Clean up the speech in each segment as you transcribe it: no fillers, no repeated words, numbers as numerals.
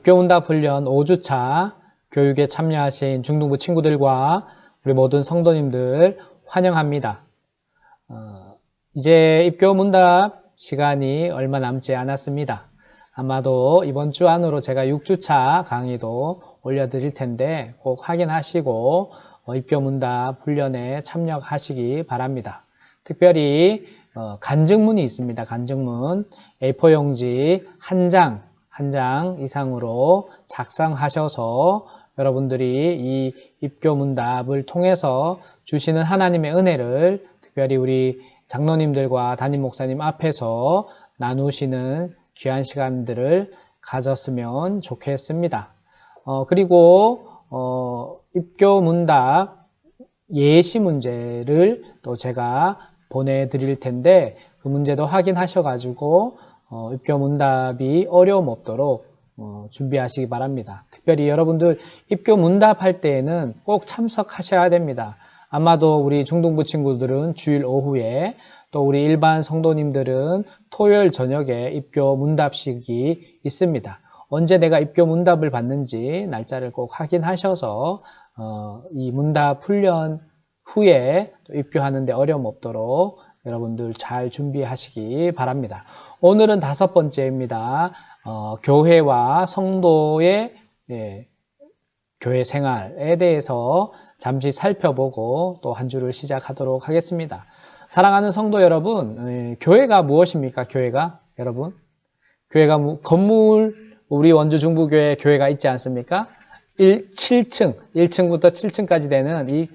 입교문답 훈련 5주차 교육에 참여하신 중등부 친구들과 우리 모든 성도님들 환영합니다. 이제 입교문답 시간이 얼마 남지 않았습니다. 아마도 이번 주 안으로 제가 6주차 강의도 올려드릴 텐데 꼭 확인하시고 입교문답 훈련에 참여하시기 바랍니다. 특별히 간증문이 있습니다. 간증문 A4 용지 한 장 이상으로 작성하셔서 여러분들이 이 입교문답을 통해서 주시는 하나님의 은혜를 특별히 우리 장로님들과 담임 목사님 앞에서 나누시는 귀한 시간들을 가졌으면 좋겠습니다. 그리고 입교문답 예시 문제를 또 제가 보내드릴 텐데 그 문제도 확인하셔가지고 입교문답이 어려움 없도록 준비하시기 바랍니다. 특별히 여러분들 입교문답 할 때에는 꼭 참석하셔야 됩니다. 아마도 우리 중등부 친구들은 주일 오후에 또 우리 일반 성도님들은 토요일 저녁에 입교문답식이 있습니다. 언제 내가 입교문답을 받는지 날짜를 꼭 확인하셔서 이 문답 훈련 후에 또 입교하는 데 어려움 없도록 여러분들 잘 준비하시기 바랍니다. 오늘은 5번째입니다. 교회와 성도의 교회 생활에 대해서 잠시 살펴보고 또 한 주를 시작하도록 하겠습니다. 사랑하는 성도 여러분, 교회가 무엇입니까? 교회가 여러분, 교회가 건물, 우리 원주 중부교회 교회가 있지 않습니까? 1층부터 7층까지 되는 이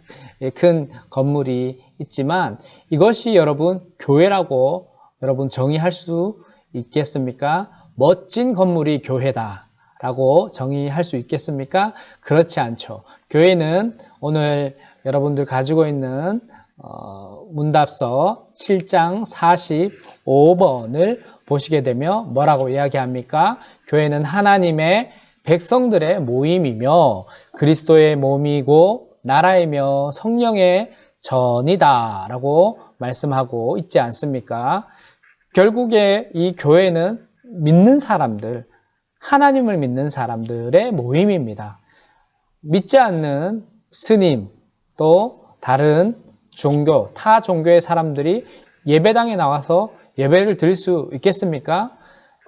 큰 건물이 있지만 이것이 여러분 교회라고 여러분 정의할 수 있겠습니까? 멋진 건물이 교회다 라고 정의할 수 있겠습니까? 그렇지 않죠. 교회는 오늘 여러분들 가지고 있는 문답서 7장 45번을 보시게 되면 뭐라고 이야기합니까? 교회는 하나님의 백성들의 모임이며 그리스도의 몸이고 나라이며 성령의 전이다 라고 말씀하고 있지 않습니까? 결국에 이 교회는 믿는 사람들, 하나님을 믿는 사람들의 모임입니다. 믿지 않는 스님 또 다른 종교, 타 종교의 사람들이 예배당에 나와서 예배를 드릴 수 있겠습니까?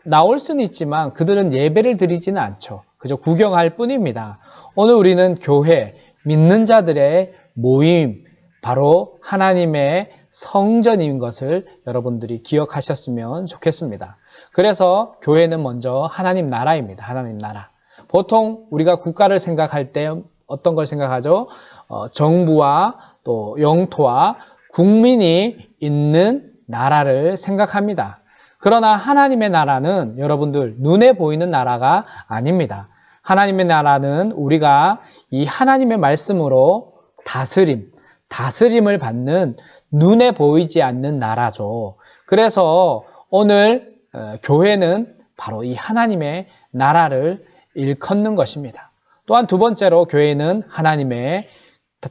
나올 수는 있지만 그들은 예배를 드리지는 않죠. 그저 구경할 뿐입니다. 오늘 우리는 교회, 믿는 자들의 모임, 바로 하나님의 성전인 것을 여러분들이 기억하셨으면 좋겠습니다. 그래서 교회는 먼저 하나님 나라입니다. 하나님 나라. 보통 우리가 국가를 생각할 때 어떤 걸 생각하죠? 정부와 또 영토와 국민이 있는 나라를 생각합니다. 그러나 하나님의 나라는 여러분들 눈에 보이는 나라가 아닙니다. 하나님의 나라는 우리가 이 하나님의 말씀으로 다스림을 받는 눈에 보이지 않는 나라죠. 그래서 오늘 교회는 바로 이 하나님의 나라를 일컫는 것입니다. 또한 두 번째로 교회는 하나님의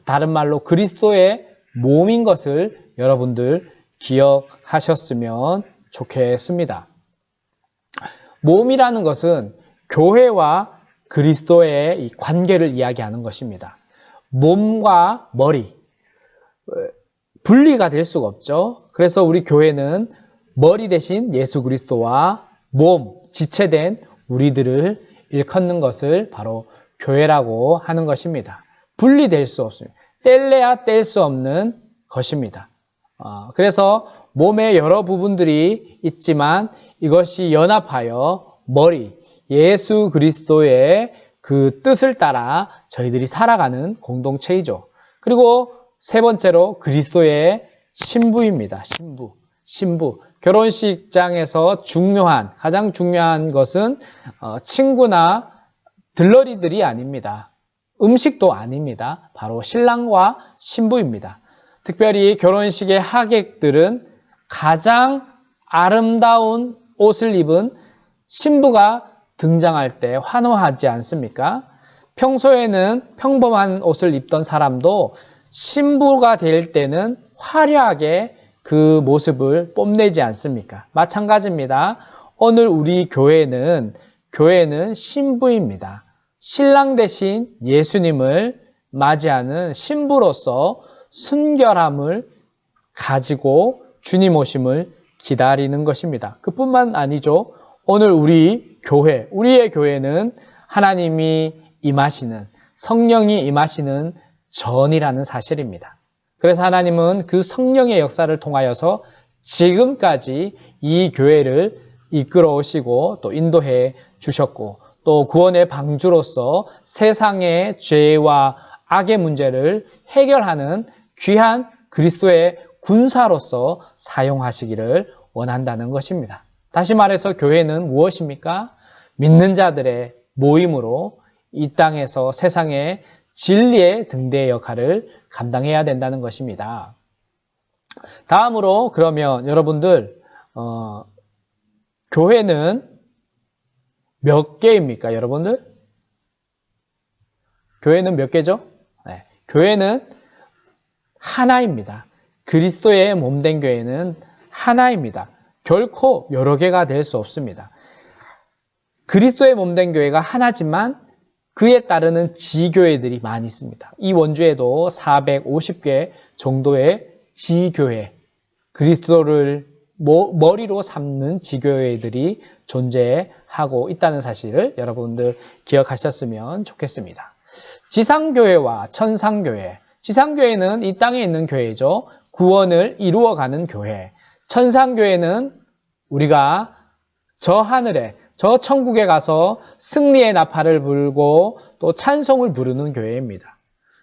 다른 말로 그리스도의 몸인 것을 여러분들 기억하셨으면 좋겠습니다. 몸이라는 것은 교회와 그리스도의 이 관계를 이야기하는 것입니다. 몸과 머리, 분리가 될 수가 없죠. 그래서 우리 교회는 머리 대신 예수 그리스도와 몸, 지체된 우리들을 일컫는 것을 바로 교회라고 하는 것입니다. 분리될 수 없습니다. 뗄래야 뗄 수 없는 것입니다. 그래서 몸의 여러 부분들이 있지만 이것이 연합하여 머리, 예수 그리스도의 그 뜻을 따라 저희들이 살아가는 공동체이죠. 그리고 세 번째로 그리스도의 신부입니다. 신부. 결혼식장에서 가장 중요한 것은 친구나 들러리들이 아닙니다. 음식도 아닙니다. 바로 신랑과 신부입니다. 특별히 결혼식의 하객들은 가장 아름다운 옷을 입은 신부가 등장할 때 환호하지 않습니까? 평소에는 평범한 옷을 입던 사람도 신부가 될 때는 화려하게 그 모습을 뽐내지 않습니까? 마찬가지입니다. 오늘 우리 교회는 교회는 신부입니다. 신랑 대신 예수님을 맞이하는 신부로서 순결함을 가지고 주님 오심을 기다리는 것입니다. 그뿐만 아니죠. 오늘 우리의 교회는 하나님이 임하시는, 성령이 임하시는 전이라는 사실입니다. 그래서 하나님은 그 성령의 역사를 통하여서 지금까지 이 교회를 이끌어 오시고 또 인도해 주셨고, 또 구원의 방주로서 세상의 죄와 악의 문제를 해결하는 귀한 그리스도의 군사로서 사용하시기를 원한다는 것입니다. 다시 말해서 교회는 무엇입니까? 믿는 자들의 모임으로 이 땅에서 세상의 진리의 등대의 역할을 감당해야 된다는 것입니다. 다음으로 그러면 여러분들 교회는 몇 개입니까, 여러분들? 교회는 몇 개죠? 네, 교회는 하나입니다. 그리스도의 몸된 교회는 하나입니다. 결코 여러 개가 될 수 없습니다. 그리스도의 몸된 교회가 하나지만 그에 따르는 지교회들이 많이 있습니다. 이 원주에도 450개 정도의 지교회, 그리스도를 머리로 삼는 지교회들이 존재하고 있다는 사실을 여러분들 기억하셨으면 좋겠습니다. 지상교회와 천상교회. 지상교회는 이 땅에 있는 교회죠. 구원을 이루어가는 교회. 천상교회는 우리가 저 하늘에, 저 천국에 가서 승리의 나팔을 불고 또 찬송을 부르는 교회입니다.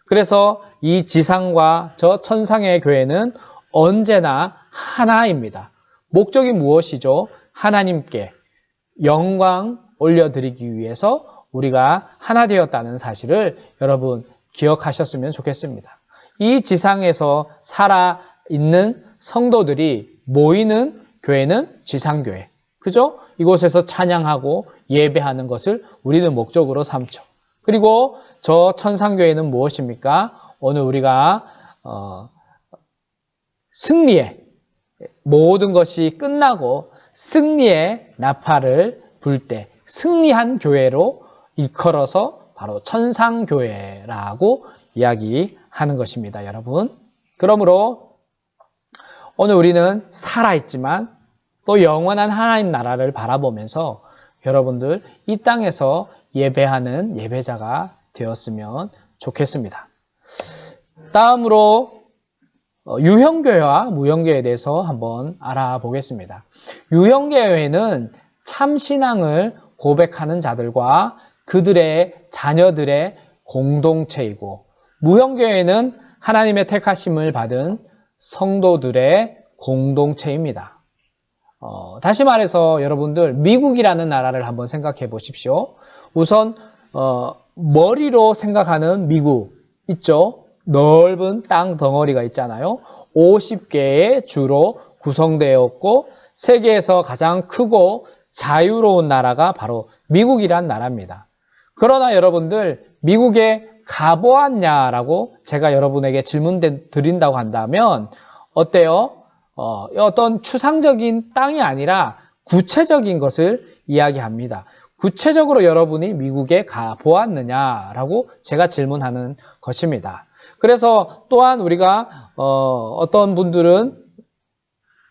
그래서 이 지상과 저 천상의 교회는 언제나 하나입니다. 목적이 무엇이죠? 하나님께 영광 올려드리기 위해서 우리가 하나 되었다는 사실을 여러분 기억하셨으면 좋겠습니다. 이 지상에서 살아있는 성도들이 모이는 교회는 지상교회. 그죠? 이곳에서 찬양하고 예배하는 것을 우리는 목적으로 삼죠. 그리고 저 천상교회는 무엇입니까? 오늘 우리가 승리의 모든 것이 끝나고 승리의 나팔을 불 때 승리한 교회로 일컬어서 바로 천상교회라고 이야기하는 것입니다, 여러분. 그러므로 오늘 우리는 살아있지만 또 영원한 하나님 나라를 바라보면서 여러분들 이 땅에서 예배하는 예배자가 되었으면 좋겠습니다. 다음으로 유형교회와 무형교회에 대해서 한번 알아보겠습니다. 유형교회는 참신앙을 고백하는 자들과 그들의 자녀들의 공동체이고, 무형교회는 하나님의 택하심을 받은 성도들의 공동체입니다. 다시 말해서 여러분들 미국이라는 나라를 한번 생각해 보십시오. 우선 머리로 생각하는 미국 있죠. 넓은 땅 덩어리가 있잖아요. 50개의 주로 구성되었고 세계에서 가장 크고 자유로운 나라가 바로 미국이란 나라입니다. 그러나 여러분들 미국에 가보았냐라고 제가 여러분에게 질문 드린다고 한다면 어때요? 어떤 추상적인 땅이 아니라 구체적인 것을 이야기합니다. 구체적으로 여러분이 미국에 가보았느냐라고 제가 질문하는 것입니다. 그래서 또한 우리가 어떤 분들은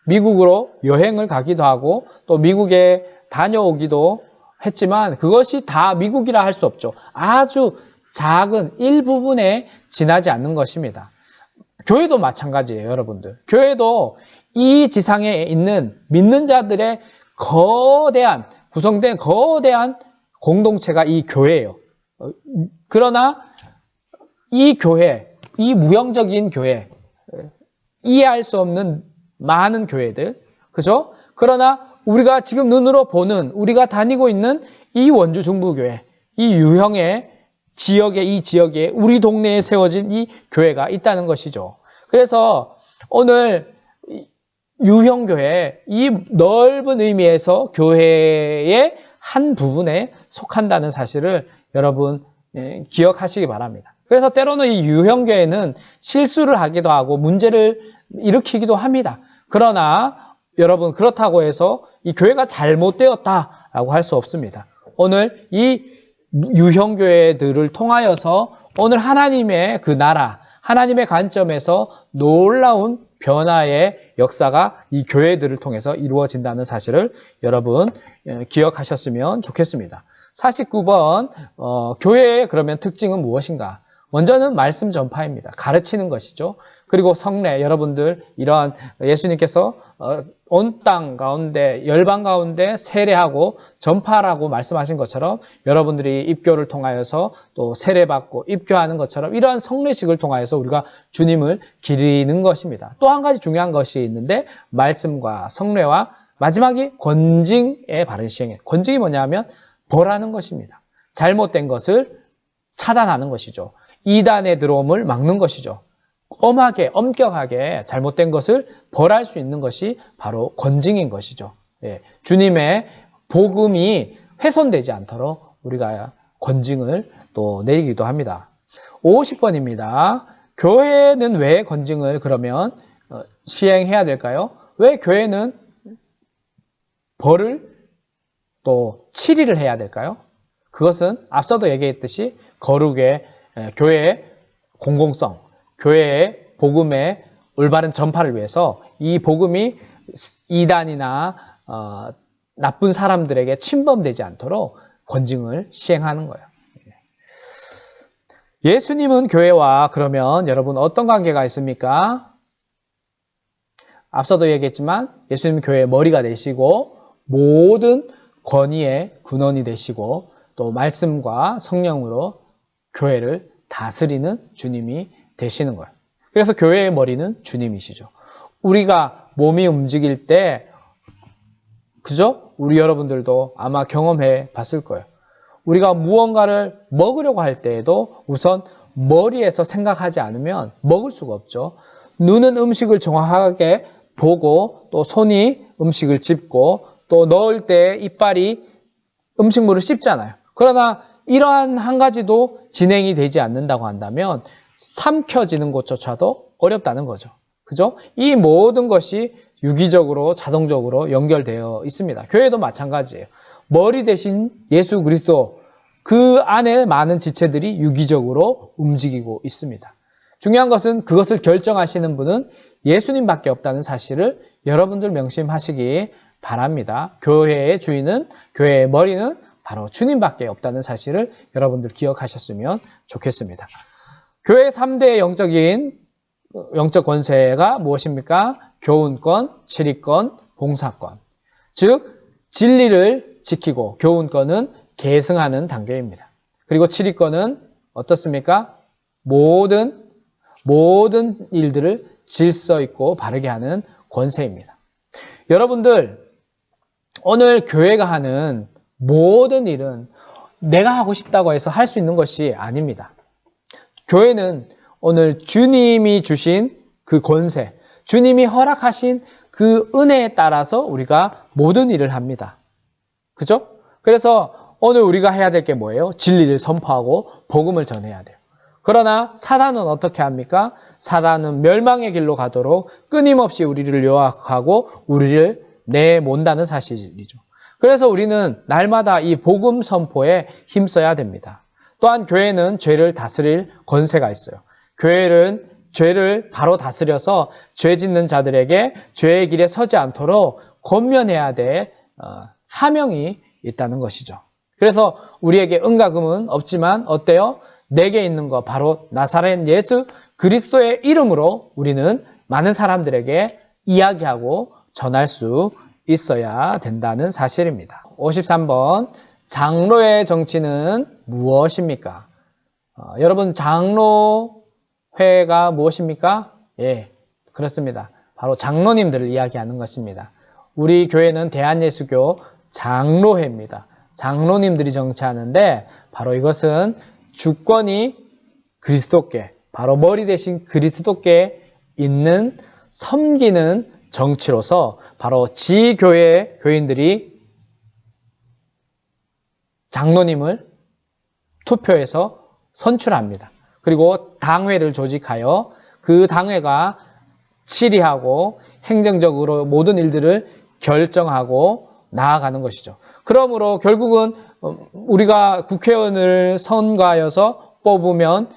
미국으로 여행을 가기도 하고 또 미국에 다녀오기도 했지만 그것이 다 미국이라 할 수 없죠. 아주 작은 일부분에 지나지 않는 것입니다. 교회도 마찬가지예요, 여러분들. 교회도 이 지상에 있는 믿는 자들의 구성된 거대한 공동체가 이 교회예요. 그러나 이 교회, 이 무형적인 교회, 이해할 수 없는 많은 교회들, 그죠? 그러나 우리가 지금 눈으로 보는, 우리가 다니고 있는 이 원주 중부교회, 이 유형의 이 지역에 우리 동네에 세워진 이 교회가 있다는 것이죠. 그래서 오늘 유형교회, 이 넓은 의미에서 교회의 한 부분에 속한다는 사실을 여러분 기억하시기 바랍니다. 그래서 때로는 이 유형교회는 실수를 하기도 하고 문제를 일으키기도 합니다. 그러나 여러분 그렇다고 해서 이 교회가 잘못되었다라고 할 수 없습니다. 오늘 이 유형교회들을 통하여서 오늘 하나님의 그 나라, 하나님의 관점에서 놀라운 변화의 역사가 이 교회들을 통해서 이루어진다는 사실을 여러분 기억하셨으면 좋겠습니다. 49번 교회의 그러면 특징은 무엇인가? 먼저는 말씀 전파입니다. 가르치는 것이죠. 그리고 성례, 여러분들 이러한 예수님께서 온 땅 가운데, 열방 가운데 세례하고 전파라고 말씀하신 것처럼 여러분들이 입교를 통하여서 또 세례받고 입교하는 것처럼 이러한 성례식을 통하여서 우리가 주님을 기리는 것입니다. 또 한 가지 중요한 것이 있는데 말씀과 성례와 마지막이 권징의 바른 시행이에요. 권징이 뭐냐면 벌하는 것입니다. 잘못된 것을 차단하는 것이죠. 이단의 들어옴을 막는 것이죠. 엄하게, 엄격하게 잘못된 것을 벌할 수 있는 것이 바로 권징인 것이죠. 예, 주님의 복음이 훼손되지 않도록 우리가 권징을 또 내리기도 합니다. 50번입니다. 교회는 왜 권징을 그러면 시행해야 될까요? 왜 교회는 벌을 또 치리를 해야 될까요? 그것은 앞서도 얘기했듯이 거룩의 교회의 공공성, 교회의 복음의 올바른 전파를 위해서 이 복음이 이단이나 나쁜 사람들에게 침범되지 않도록 권징을 시행하는 거예요. 예수님은 교회와 그러면 여러분 어떤 관계가 있습니까? 앞서도 얘기했지만 예수님은 교회의 머리가 되시고 모든 권위의 근원이 되시고 또 말씀과 성령으로 교회를 다스리는 주님이 되시는 거예요. 그래서 교회의 머리는 주님이시죠. 우리가 몸이 움직일 때, 그죠? 우리 여러분들도 아마 경험해 봤을 거예요. 우리가 무언가를 먹으려고 할 때에도 우선 머리에서 생각하지 않으면 먹을 수가 없죠. 눈은 음식을 정확하게 보고 또 손이 음식을 짚고 또 넣을 때 이빨이 음식물을 씹잖아요. 그러나 이러한 한 가지도 진행이 되지 않는다고 한다면 삼켜지는 것조차도 어렵다는 거죠. 그죠? 이 모든 것이 유기적으로 자동적으로 연결되어 있습니다. 교회도 마찬가지예요. 머리 대신 예수 그리스도 그 안에 많은 지체들이 유기적으로 움직이고 있습니다. 중요한 것은 그것을 결정하시는 분은 예수님밖에 없다는 사실을 여러분들 명심하시기 바랍니다. 교회의 주인은, 교회의 머리는 바로 주님밖에 없다는 사실을 여러분들 기억하셨으면 좋겠습니다. 교회의 3대 영적 권세가 무엇입니까? 교훈권, 치리권, 봉사권. 즉 진리를 지키고 교훈권은 계승하는 단계입니다. 그리고 치리권은 어떻습니까? 모든 일들을 질서 있고 바르게 하는 권세입니다. 여러분들 오늘 교회가 하는 모든 일은 내가 하고 싶다고 해서 할 수 있는 것이 아닙니다. 교회는 오늘 주님이 주신 그 권세, 주님이 허락하신 그 은혜에 따라서 우리가 모든 일을 합니다. 그죠? 그래서 오늘 우리가 해야 될 게 뭐예요? 진리를 선포하고 복음을 전해야 돼요. 그러나 사단은 어떻게 합니까? 사단은 멸망의 길로 가도록 끊임없이 우리를 유혹하고 우리를 내몬다는 사실이죠. 그래서 우리는 날마다 이 복음 선포에 힘써야 됩니다. 또한 교회는 죄를 다스릴 권세가 있어요. 교회는 죄를 바로 다스려서 죄 짓는 자들에게 죄의 길에 서지 않도록 권면해야 될 사명이 있다는 것이죠. 그래서 우리에게 은과 금은 없지만 어때요? 내게 있는 거 바로 나사렛 예수 그리스도의 이름으로 우리는 많은 사람들에게 이야기하고 전할 수 있어야 된다는 사실입니다. 53번 장로의 정치는 무엇입니까? 여러분 장로회가 무엇입니까? 예, 그렇습니다. 바로 장로님들을 이야기하는 것입니다. 우리 교회는 대한예수교 장로회입니다. 장로님들이 정치하는데 바로 이것은 주권이 그리스도께, 바로 머리 대신 그리스도께 있는 섬기는 정치로서 바로 지교회 교인들이 장로님을 투표해서 선출합니다. 그리고 당회를 조직하여 그 당회가 치리하고 행정적으로 모든 일들을 결정하고 나아가는 것이죠. 그러므로 결국은 우리가 국회의원을 선거하여서 뽑으면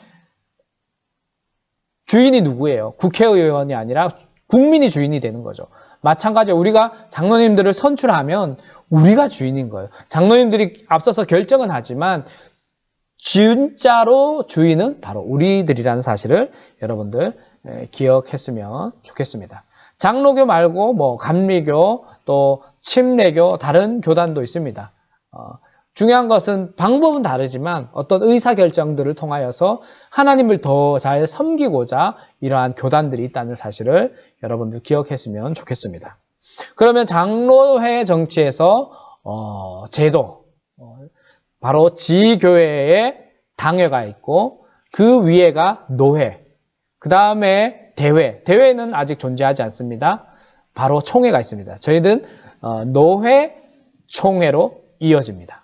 주인이 누구예요? 국회의원이 아니라 국민이 주인이 되는 거죠. 마찬가지로 우리가 장로님들을 선출하면 우리가 주인인 거예요. 장로님들이 앞서서 결정은 하지만 진짜로 주인은 바로 우리들이라는 사실을 여러분들 기억했으면 좋겠습니다. 장로교 말고 뭐 감리교 또 침례교 다른 교단도 있습니다. 중요한 것은 방법은 다르지만 어떤 의사결정들을 통하여서 하나님을 더 잘 섬기고자 이러한 교단들이 있다는 사실을 여러분들 기억했으면 좋겠습니다. 그러면 장로회 정치에서 제도, 바로 지교회의 당회가 있고 그 위에가 노회, 그 다음에 대회, 대회는 아직 존재하지 않습니다. 바로 총회가 있습니다. 저희는 노회, 총회로 이어집니다.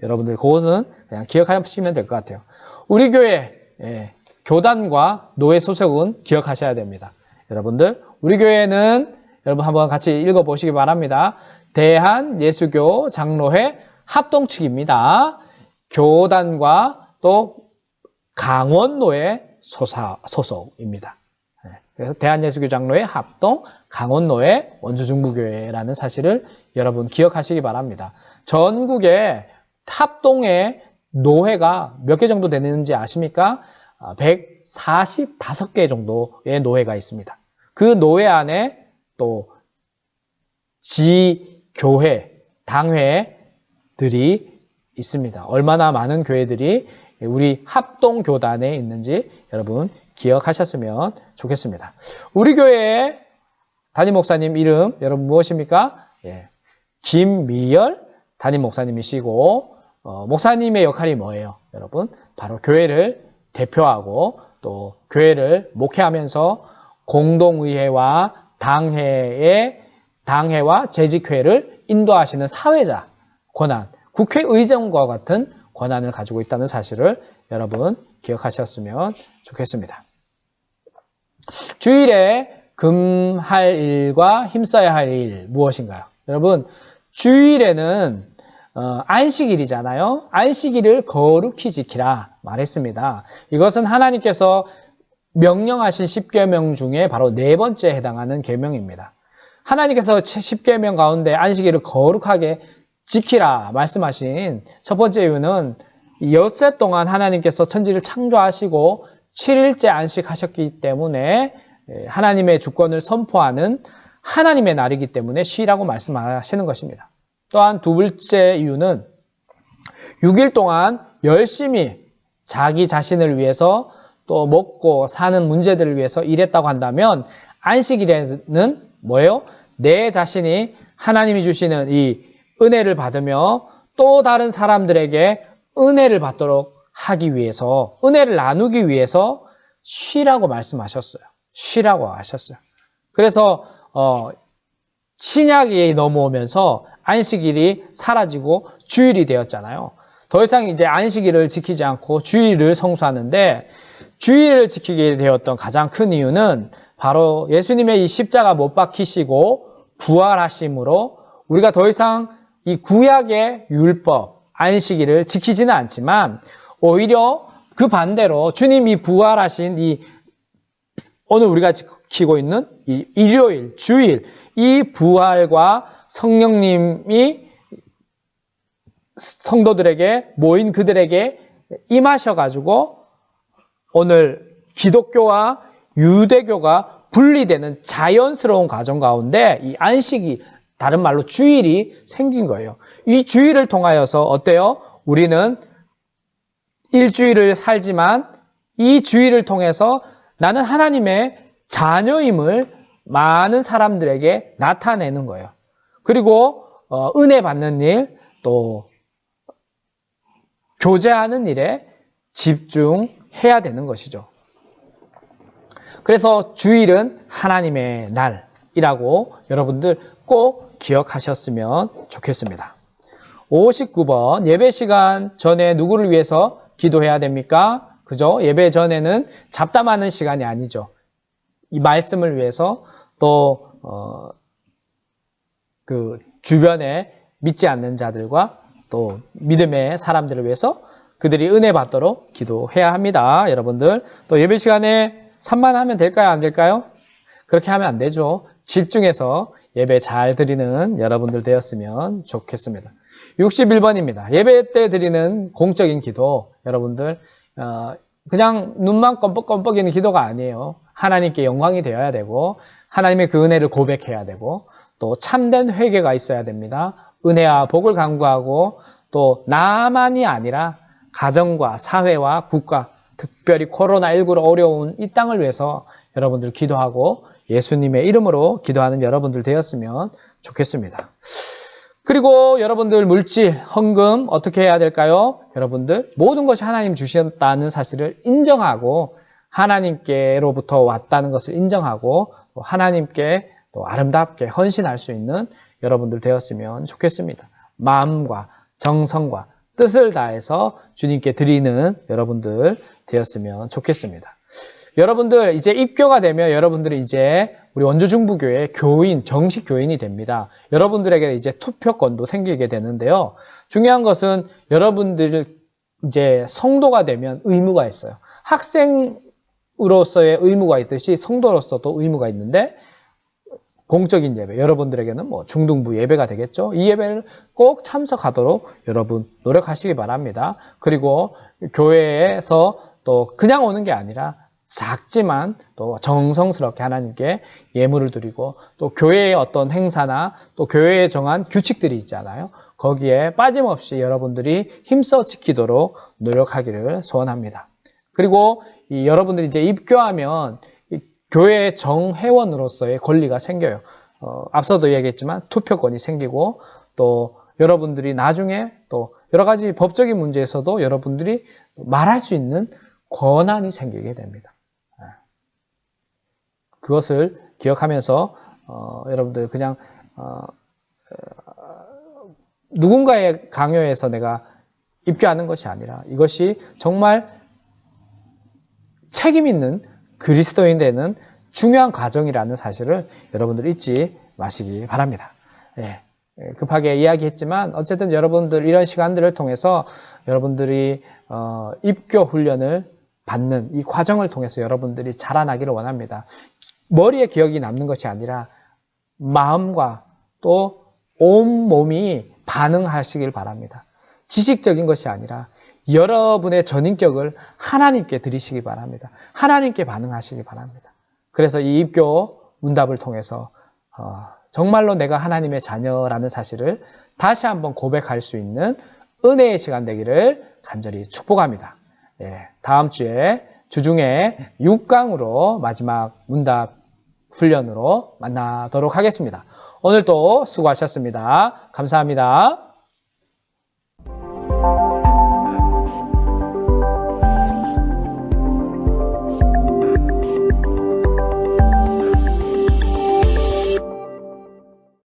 여러분들 그것은 그냥 기억하시면 될 것 같아요. 우리 교회 교단과 노회 소속은 기억하셔야 됩니다. 여러분들 우리 교회는 여러분 한번 같이 읽어보시기 바랍니다. 대한예수교 장로회 합동측입니다. 교단과 또 강원노회 소속입니다. 그래서 대한예수교 장로회 합동 강원노회 원주중부교회라는 사실을 여러분 기억하시기 바랍니다. 전국에 합동의 노회가 몇 개 정도 되는지 아십니까? 145개 정도의 노회가 있습니다. 그 노회 안에 또 지교회, 당회들이 있습니다. 얼마나 많은 교회들이 우리 합동교단에 있는지 여러분 기억하셨으면 좋겠습니다. 우리 교회의 담임 목사님 이름 여러분 무엇입니까? 김미열 담임 목사님이시고 목사님의 역할이 뭐예요? 여러분 바로 교회를 대표하고 또 교회를 목회하면서 공동의회와 당회와 재직회를 인도하시는 사회자 권한, 국회의장과 같은 권한을 가지고 있다는 사실을 여러분 기억하셨으면 좋겠습니다. 주일에 금할 일과 힘써야 할 일 무엇인가요? 여러분 주일에는 안식일이잖아요. 안식일을 거룩히 지키라 말했습니다. 이것은 하나님께서 명령하신 10계명 중에 바로 네 번째에 해당하는 계명입니다. 하나님께서 10계명 가운데 안식일을 거룩하게 지키라 말씀하신 첫 번째 이유는 엿새 동안 하나님께서 천지를 창조하시고 7일째 안식하셨기 때문에 하나님의 주권을 선포하는 하나님의 날이기 때문에 쉬라고 말씀하시는 것입니다. 또한 두 번째 이유는 6일 동안 열심히 자기 자신을 위해서 또 먹고 사는 문제들을 위해서 일했다고 한다면 안식일에는 뭐예요? 내 자신이 하나님이 주시는 이 은혜를 받으며 또 다른 사람들에게 은혜를 받도록 하기 위해서, 은혜를 나누기 위해서 쉬라고 말씀하셨어요. 쉬라고 하셨어요. 그래서 신약이 넘어오면서 안식일이 사라지고 주일이 되었잖아요. 더 이상 이제 안식일을 지키지 않고 주일을 성수하는데 주일을 지키게 되었던 가장 큰 이유는 바로 예수님의 이 십자가 못 박히시고 부활하심으로 우리가 더 이상 이 구약의 율법, 안식일을 지키지는 않지만 오히려 그 반대로 주님이 부활하신 이 오늘 우리가 지키고 있는 이 일요일, 주일, 이 부활과 성령님이 성도들에게 모인 그들에게 임하셔가지고 오늘 기독교와 유대교가 분리되는 자연스러운 과정 가운데 이 안식이 다른 말로 주일이 생긴 거예요. 이 주일을 통하여서 어때요? 우리는 일주일을 살지만 이 주일을 통해서 나는 하나님의 자녀임을 많은 사람들에게 나타내는 거예요. 그리고 은혜 받는 일, 또 교제하는 일에 집중해야 되는 것이죠. 그래서 주일은 하나님의 날이라고 여러분들 꼭 기억하셨으면 좋겠습니다. 59번 예배 시간 전에 누구를 위해서 기도해야 됩니까? 그죠? 예배 전에는 잡담하는 시간이 아니죠. 이 말씀을 위해서 또 그 주변에 믿지 않는 자들과 또 믿음의 사람들을 위해서 그들이 은혜 받도록 기도해야 합니다. 여러분들 또 예배 시간에 산만하면 될까요? 안 될까요? 그렇게 하면 안 되죠. 집중해서 예배 잘 드리는 여러분들 되었으면 좋겠습니다. 61번입니다. 예배 때 드리는 공적인 기도, 여러분들 그냥 눈만 껌뻑껌뻑이는 기도가 아니에요. 하나님께 영광이 되어야 되고 하나님의 그 은혜를 고백해야 되고 또 참된 회개가 있어야 됩니다. 은혜와 복을 간구하고 또 나만이 아니라 가정과 사회와 국가, 특별히 코로나19로 어려운 이 땅을 위해서 여러분들 기도하고 예수님의 이름으로 기도하는 여러분들 되었으면 좋겠습니다. 그리고 여러분들 물질, 헌금 어떻게 해야 될까요? 여러분들 모든 것이 하나님 주셨다는 사실을 인정하고 하나님께로부터 왔다는 것을 인정하고 또 하나님께 또 아름답게 헌신할 수 있는 여러분들 되었으면 좋겠습니다. 마음과 정성과 뜻을 다해서 주님께 드리는 여러분들 되었으면 좋겠습니다. 여러분들 이제 입교가 되면 여러분들이 이제 우리 원주중부교회 교인, 정식 교인이 됩니다. 여러분들에게 이제 투표권도 생기게 되는데요. 중요한 것은 여러분들 이제 성도가 되면 의무가 있어요. 학생으로서의 의무가 있듯이 성도로서도 의무가 있는데 공적인 예배, 여러분들에게는 뭐 중등부 예배가 되겠죠. 이 예배를 꼭 참석하도록 여러분 노력하시기 바랍니다. 그리고 교회에서 또 그냥 오는 게 아니라 작지만 또 정성스럽게 하나님께 예물을 드리고 또 교회의 어떤 행사나 또 교회에 정한 규칙들이 있잖아요. 거기에 빠짐없이 여러분들이 힘써 지키도록 노력하기를 소원합니다. 그리고 여러분들이 이제 입교하면 교회의 정회원으로서의 권리가 생겨요. 앞서도 얘기했지만 투표권이 생기고 또 여러분들이 나중에 또 여러 가지 법적인 문제에서도 여러분들이 말할 수 있는 권한이 생기게 됩니다. 그것을 기억하면서 여러분들 그냥 누군가의 강요에서 내가 입교하는 것이 아니라 이것이 정말 책임 있는 그리스도인 되는 중요한 과정이라는 사실을 여러분들 잊지 마시기 바랍니다. 예, 급하게 이야기했지만 어쨌든 여러분들 이런 시간들을 통해서 여러분들이 입교 훈련을 받는 이 과정을 통해서 여러분들이 자라나기를 원합니다. 머리에 기억이 남는 것이 아니라 마음과 또 온몸이 반응하시길 바랍니다. 지식적인 것이 아니라 여러분의 전인격을 하나님께 드리시기 바랍니다. 하나님께 반응하시기 바랍니다. 그래서 이 입교 문답을 통해서 정말로 내가 하나님의 자녀라는 사실을 다시 한번 고백할 수 있는 은혜의 시간 되기를 간절히 축복합니다. 예, 다음 주에 주중에 6강으로 마지막 문답 훈련으로 만나도록 하겠습니다. 오늘도 수고하셨습니다. 감사합니다.